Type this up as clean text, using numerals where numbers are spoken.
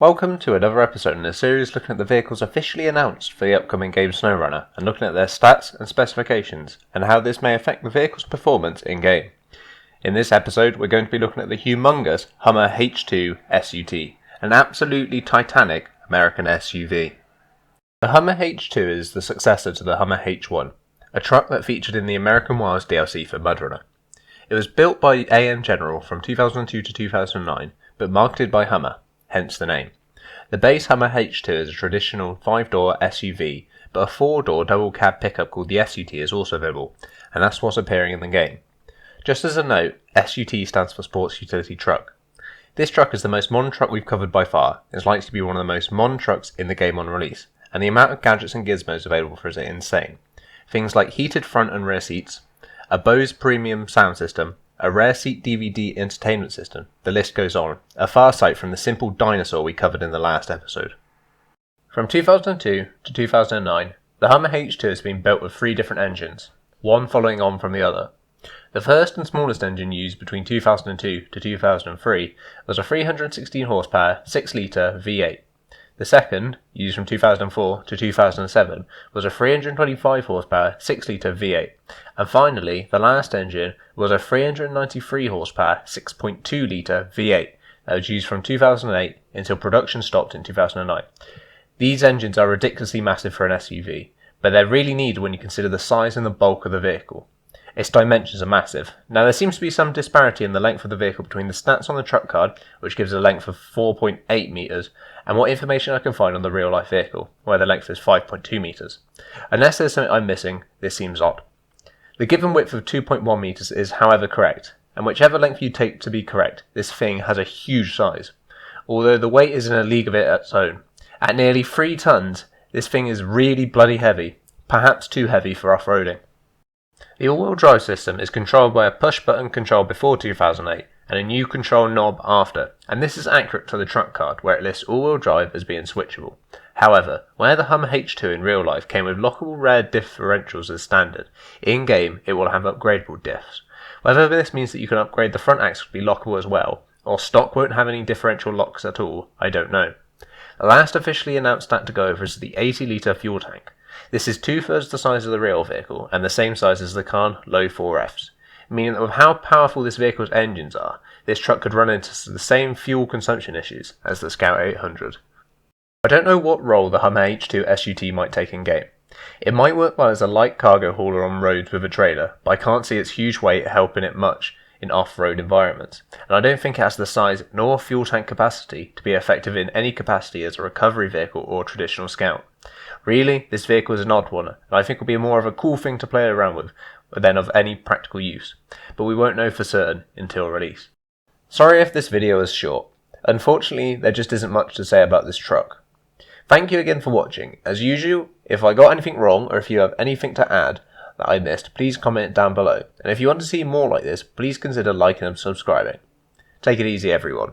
Welcome to another episode in a series looking at the vehicles officially announced for the upcoming game Snowrunner and looking at their stats and specifications and how this may affect the vehicle's performance in-game. In this episode we're going to be looking at the humongous Hummer H2 SUT, an absolutely titanic American SUV. The Hummer H2 is the successor to the Hummer H1, a truck that featured in the American Wilds DLC for MudRunner. It was built by AM General from 2002 to 2009, but marketed by Hummer, hence the name. The base Hummer H2 is a traditional 5-door SUV, but a 4-door double cab pickup called the SUT is also available, and that's what's appearing in the game. Just as a note, SUT stands for Sports Utility Truck. This truck is the most modern truck we've covered by far, and is likely to be one of the most modern trucks in the game on release, and the amount of gadgets and gizmos available for it is insane. Things like heated front and rear seats, a Bose premium sound system, a rare seat DVD entertainment system, the list goes on, a far sight from the simple dinosaur we covered in the last episode. From 2002 to 2009, the Hummer H2 has been built with 3 different engines, one following on from the other. The first and smallest engine used between 2002 to 2003 was a 316 horsepower 6-litre V8. The second, used from 2004 to 2007, was a 325 horsepower 6-litre V8. And finally, the last engine was a 393 horsepower 6.2-litre V8 that was used from 2008 until production stopped in 2009. These engines are ridiculously massive for an SUV, but they're really needed when you consider the size and the bulk of the vehicle. Its dimensions are massive. Now there seems to be some disparity in the length of the vehicle between the stats on the truck card, which gives a length of 4.8 metres, and what information I can find on the real life vehicle, where the length is 5.2 metres. Unless there's something I'm missing, this seems odd. The given width of 2.1 metres is however correct, and whichever length you take to be correct, this thing has a huge size. Although the weight is in a league of its own. At nearly 3 tonnes, this thing is really bloody heavy, perhaps too heavy for off-roading. The all-wheel drive system is controlled by a push-button control before 2008 and a new control knob after, and this is accurate to the truck card where it lists all-wheel drive as being switchable. However, where the Hummer H2 in real life came with lockable rear differentials as standard, in-game it will have upgradable diffs. Whether this means that you can upgrade the front axle to be lockable as well, or stock won't have any differential locks at all, I don't know. The last officially announced stat to go over is the 80-litre fuel tank. This is 2/3 the size of the real vehicle and the same size as the Khan Low 4Fs, meaning that with how powerful this vehicle's engines are, this truck could run into the same fuel consumption issues as the Scout 800. I don't know what role the Hummer H2 SUT might take in game. It might work well as a light cargo hauler on roads with a trailer, but I can't see its huge weight helping it much in off-road environments, and I don't think it has the size nor fuel tank capacity to be effective in any capacity as a recovery vehicle or traditional scout. Really, this vehicle is an odd one, and I think will be more of a cool thing to play around with than of any practical use, but we won't know for certain until release. Sorry if this video is short. Unfortunately, there just isn't much to say about this truck. Thank you again for watching. As usual, if I got anything wrong or if you have anything to add that I missed, please comment down below. And if you want to see more like this, please consider liking and subscribing. Take it easy, everyone.